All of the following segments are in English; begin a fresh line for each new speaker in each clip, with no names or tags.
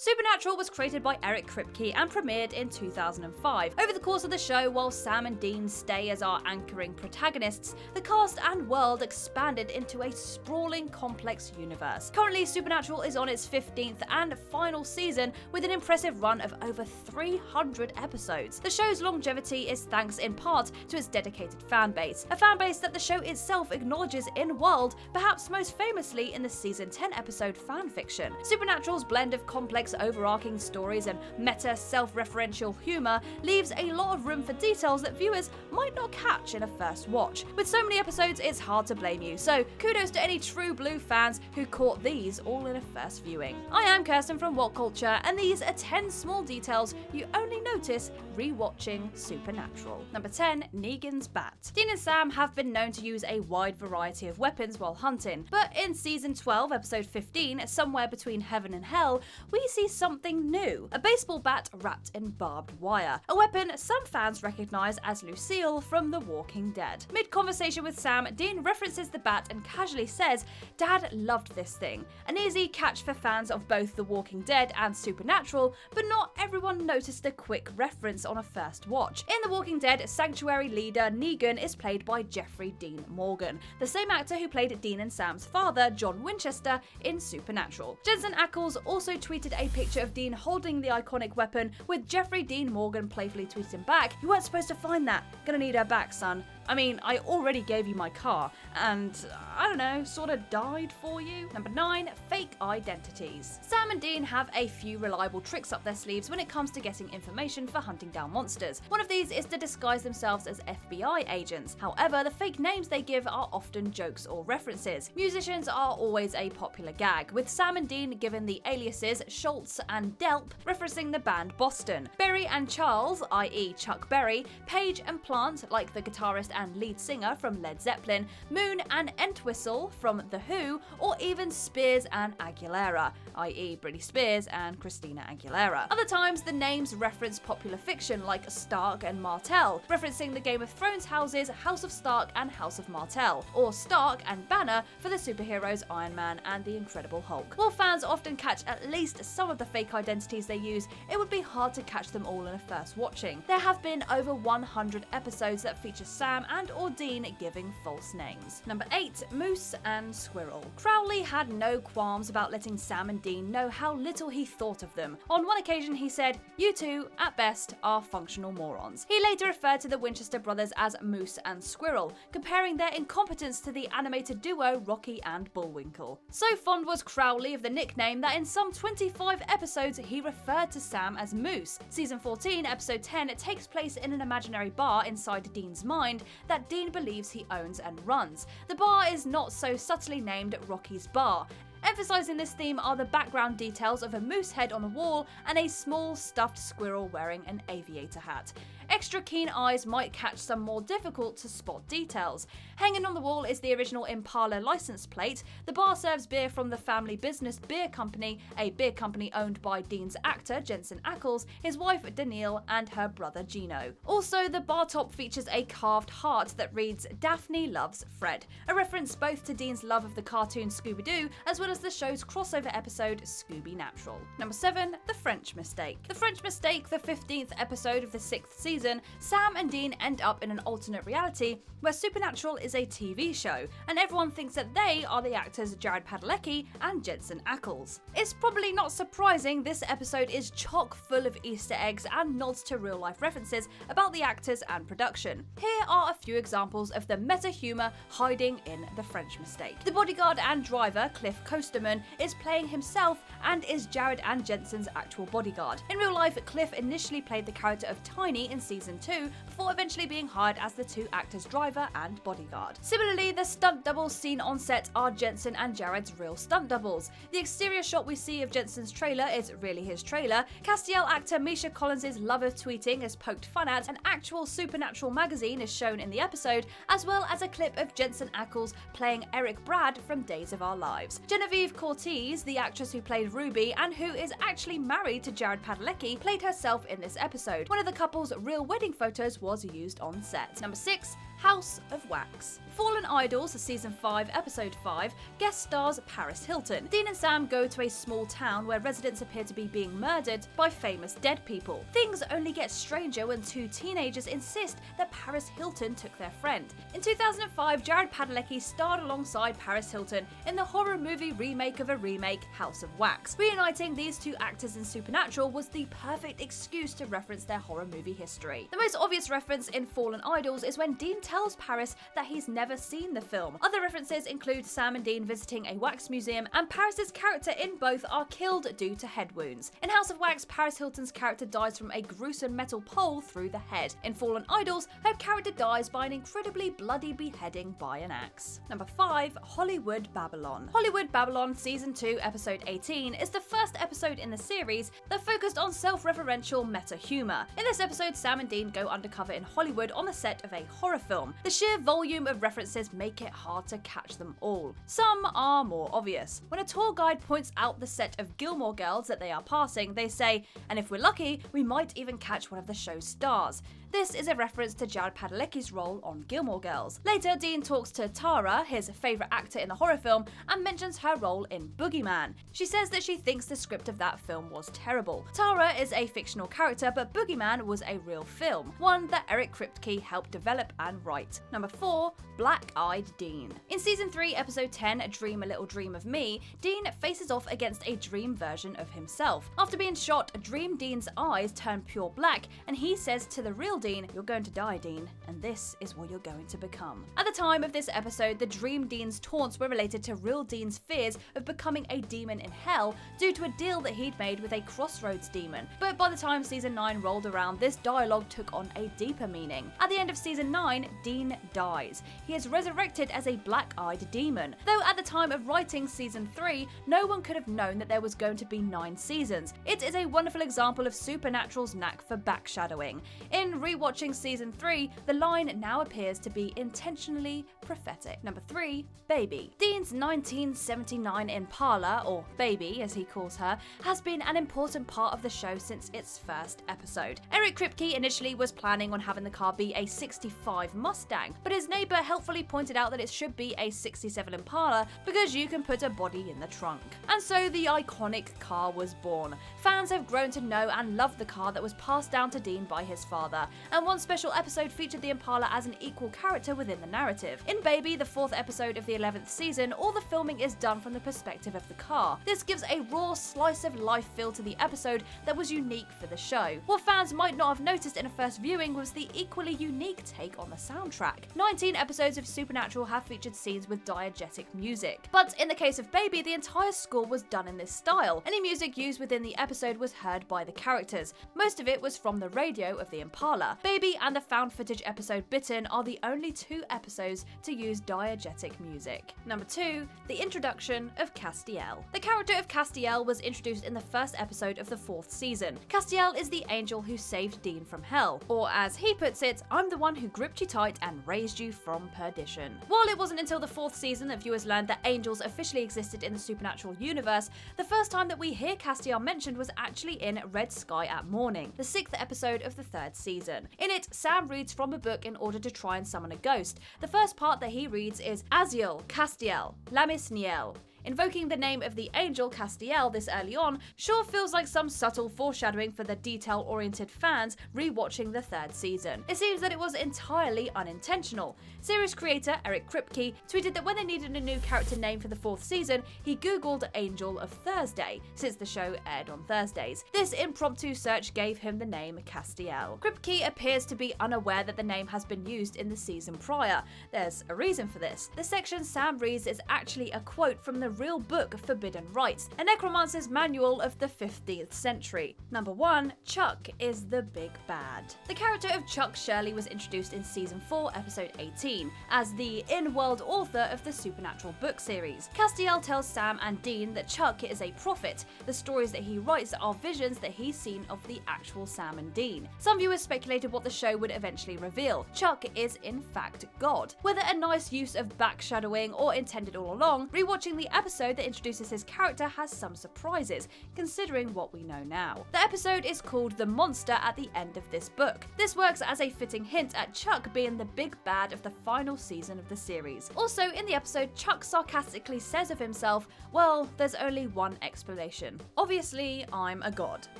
Supernatural was created by Eric Kripke and premiered in 2005. Over the course of the show, while Sam and Dean stay as our anchoring protagonists, the cast and world expanded into a sprawling, complex universe. Currently, Supernatural is on its 15th and final season with an impressive run of over 300 episodes. The show's longevity is thanks in part to its dedicated fanbase, a fanbase that the show itself acknowledges in-world, perhaps most famously in the season 10 episode fanfiction. Supernatural's blend of complex overarching stories and meta self-referential humour leaves a lot of room for details that viewers might not catch in a first watch. With so many episodes, it's hard to blame you, so kudos to any true blue fans who caught these all in a first viewing. I am Kirsten from What Culture, and these are 10 small details you only notice rewatching Supernatural. Number 10. Negan's bat. Dean and Sam have been known to use a wide variety of weapons while hunting, but in season 12, episode 15, Somewhere Between Heaven and Hell, we see something new. A baseball bat wrapped in barbed wire. A weapon some fans recognise as Lucille from The Walking Dead. Mid-conversation with Sam, Dean references the bat and casually says, "Dad loved this thing." An easy catch for fans of both The Walking Dead and Supernatural, but not everyone noticed the quick reference on a first watch. In The Walking Dead, Sanctuary leader Negan is played by Jeffrey Dean Morgan, the same actor who played Dean and Sam's father, John Winchester, in Supernatural. Jensen Ackles also tweeted a picture of Dean holding the iconic weapon, with Jeffrey Dean Morgan playfully tweeting back, "You weren't supposed to find that. Gonna need her back, son. I mean, I already gave you my car, and I don't know, sorta died for you." Number 9. Fake identities. Sam and Dean have a few reliable tricks up their sleeves when it comes to getting information for hunting down monsters. One of these is to disguise themselves as FBI agents. However, the fake names they give are often jokes or references. Musicians are always a popular gag, with Sam and Dean given the aliases Schultz and Delp, referencing the band Boston. Berry and Charles, i.e. Chuck Berry, Page and Plant, like the guitarist and lead singer from Led Zeppelin, Moon and Entwistle from The Who, or even Spears and Aguilera, i.e. Britney Spears and Christina Aguilera. Other times, the names reference popular fiction like Stark and Martell, referencing the Game of Thrones houses House of Stark and House of Martell, or Stark and Banner for the superheroes Iron Man and the Incredible Hulk. While fans often catch at least some of the fake identities they use, it would be hard to catch them all in a first watching. There have been over 100 episodes that feature Sam and or Dean giving false names. Number 8. Moose and Squirrel. Crowley had no qualms about letting Sam and Dean know how little he thought of them. On one occasion he said, "You two, at best, are functional morons." He later referred to the Winchester brothers as Moose and Squirrel, comparing their incompetence to the animated duo Rocky and Bullwinkle. So fond was Crowley of the nickname that in some 25 episodes he referred to Sam as Moose. Season 14, episode 10 takes place in an imaginary bar inside Dean's mind that Dean believes he owns and runs. The bar is not so subtly named Rocky's Bar. Emphasising this theme are the background details of a moose head on the wall and a small stuffed squirrel wearing an aviator hat. Extra keen eyes might catch some more difficult to spot details. Hanging on the wall is the original Impala license plate. The bar serves beer from the family business Beer Company, a beer company owned by Dean's actor Jensen Ackles, his wife Danielle, and her brother Gino. Also, the bar top features a carved heart that reads "Daphne loves Fred," a reference both to Dean's love of the cartoon Scooby-Doo as well as the show's crossover episode Scooby Natural. Number 7. The French Mistake. The French Mistake, the 15th episode of the 6th season, Sam and Dean end up in an alternate reality where Supernatural is a TV show, and everyone thinks that they are the actors Jared Padalecki and Jensen Ackles. It's probably not surprising this episode is chock full of Easter eggs and nods to real-life references about the actors and production. Here are a few examples of the meta-humour hiding in The French Mistake. The bodyguard and driver, Cliff Costerman, is playing himself and is Jared and Jensen's actual bodyguard. In real life, Cliff initially played the character of Tiny in season 2 before eventually being hired as the two actors' driver and bodyguard. Similarly, the stunt doubles seen on set are Jensen and Jared's real stunt doubles. The exterior shot we see of Jensen's trailer is really his trailer. Castiel actor Misha Collins' love of tweeting is poked fun at. An actual Supernatural magazine is shown in the episode, as well as a clip of Jensen Ackles playing Eric Brad from Days of Our Lives. Genevieve Cortez, the actress who played Ruby and who is actually married to Jared Padalecki, played herself in this episode. One of the couple's real wedding photos was used on set. Number 6. House of Wax. Fallen Idols, Season 5, Episode 5, guest stars Paris Hilton. Dean and Sam go to a small town where residents appear to be being murdered by famous dead people. Things only get stranger when two teenagers insist that Paris Hilton took their friend. In 2005, Jared Padalecki starred alongside Paris Hilton in the horror movie remake of a remake, House of Wax. Reuniting these two actors in Supernatural was the perfect excuse to reference their horror movie history. The most obvious reference in Fallen Idols is when Dean tells Paris that he's never seen the film. Other references include Sam and Dean visiting a wax museum, and Paris's character in both are killed due to head wounds. In House of Wax, Paris Hilton's character dies from a gruesome metal pole through the head. In Fallen Idols, her character dies by an incredibly bloody beheading by an axe. Number 5. Hollywood Babylon. Hollywood Babylon Season 2, Episode 18 is the first episode in the series that focused on self-referential meta-humor. In this episode, Sam and Dean go undercover in Hollywood on the set of a horror film. The sheer volume of references make it hard to catch them all. Some are more obvious. When a tour guide points out the set of Gilmore Girls that they are passing, they say, "And if we're lucky, we might even catch one of the show's stars." This is a reference to Jared Padalecki's role on Gilmore Girls. Later, Dean talks to Tara, his favourite actor in the horror film, and mentions her role in Boogeyman. She says that she thinks the script of that film was terrible. Tara is a fictional character, but Boogeyman was a real film, one that Eric Kripke helped develop and write. Number 4. Black-Eyed Dean. In Season 3, Episode 10, A Dream a Little Dream of Me, Dean faces off against a dream version of himself. After being shot, Dream Dean's eyes turn pure black, and he says to the real Dean, "You're going to die, Dean, and this is what you're going to become." At the time of this episode, the Dream Dean's taunts were related to real Dean's fears of becoming a demon in hell due to a deal that he'd made with a Crossroads demon. But by the time Season 9 rolled around, this dialogue took on a deeper meaning. At the end of Season 9, Dean dies. He is resurrected as a black-eyed demon. Though at the time of writing Season 3, no one could have known that there was going to be 9 seasons. It is a wonderful example of Supernatural's knack for backshadowing. In Rewatching Season 3, the line now appears to be intentionally prophetic. Number 3. Baby. Dean's 1979 Impala, or Baby as he calls her, has been an important part of the show since its first episode. Eric Kripke initially was planning on having the car be a 65 Mustang, but his neighbour helpfully pointed out that it should be a 67 Impala because you can put a body in the trunk. And so the iconic car was born. Fans have grown to know and love the car that was passed down to Dean by his father, and one special episode featured the Impala as an equal character within the narrative. In Baby, the 4th episode of the 11th season, all the filming is done from the perspective of the car. This gives a raw slice of life feel to the episode that was unique for the show. What fans might not have noticed in a first viewing was the equally unique take on the soundtrack. 19 episodes of Supernatural have featured scenes with diegetic music, but in the case of Baby, the entire score was done in this style. Any music used within the episode was heard by the characters. Most of it was from the radio of the Impala. Baby and the found footage episode Bitten are the only 2 episodes to use diegetic music. Number 2. The introduction of Castiel. The character of Castiel was introduced in the first episode of the 4th season. Castiel is the angel who saved Dean from hell, or as he puts it, "I'm the one who gripped you tight and raised you from perdition." While it wasn't until the 4th season that viewers learned that angels officially existed in the Supernatural universe, the first time that we hear Castiel mentioned was actually in Red Sky at Morning, the 6th episode of the 3rd season. In it, Sam reads from a book in order to try and summon a ghost. The first part that he reads is Aziel, Castiel, Lamis Niel. Invoking the name of the angel Castiel this early on sure feels like some subtle foreshadowing for the detail-oriented fans rewatching the 3rd season. It seems that it was entirely unintentional. Series creator Eric Kripke tweeted that when they needed a new character name for the 4th season, he googled Angel of Thursday, since the show aired on Thursdays. This impromptu search gave him the name Castiel. Kripke appears to be unaware that the name has been used in the season prior. There's a reason for this. The section Sam reads is actually a quote from the real book Forbidden Rites, a necromancer's manual of the 15th century. Number 1. Chuck is the big bad. The character of Chuck Shirley was introduced in Season 4, Episode 18, as the in-world author of the Supernatural book series. Castiel tells Sam and Dean that Chuck is a prophet. The stories that he writes are visions that he's seen of the actual Sam and Dean. Some viewers speculated what the show would eventually reveal. Chuck is in fact God. Whether a nice use of backshadowing or intended all along, rewatching the episode episode that introduces his character has some surprises, considering what we know now. The episode is called The Monster at the End of This Book. This works as a fitting hint at Chuck being the big bad of the final season of the series. Also, in the episode, Chuck sarcastically says of himself, well, there's only one explanation. Obviously, I'm a god.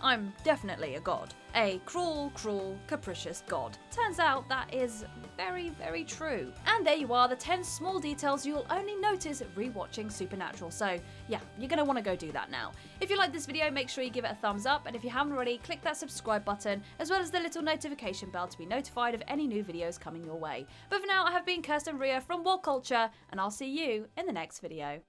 I'm definitely a god. A cruel, capricious god. Turns out that is very, very true. And there you are, the 10 small details you'll only notice rewatching Supernatural. So yeah, you're gonna want to go do that now. If you like this video, make sure you give it a thumbs up, and if you haven't already, click that subscribe button, as well as the little notification bell to be notified of any new videos coming your way. But for now, I have been Kirsten Ria from World Culture, and I'll see you in the next video.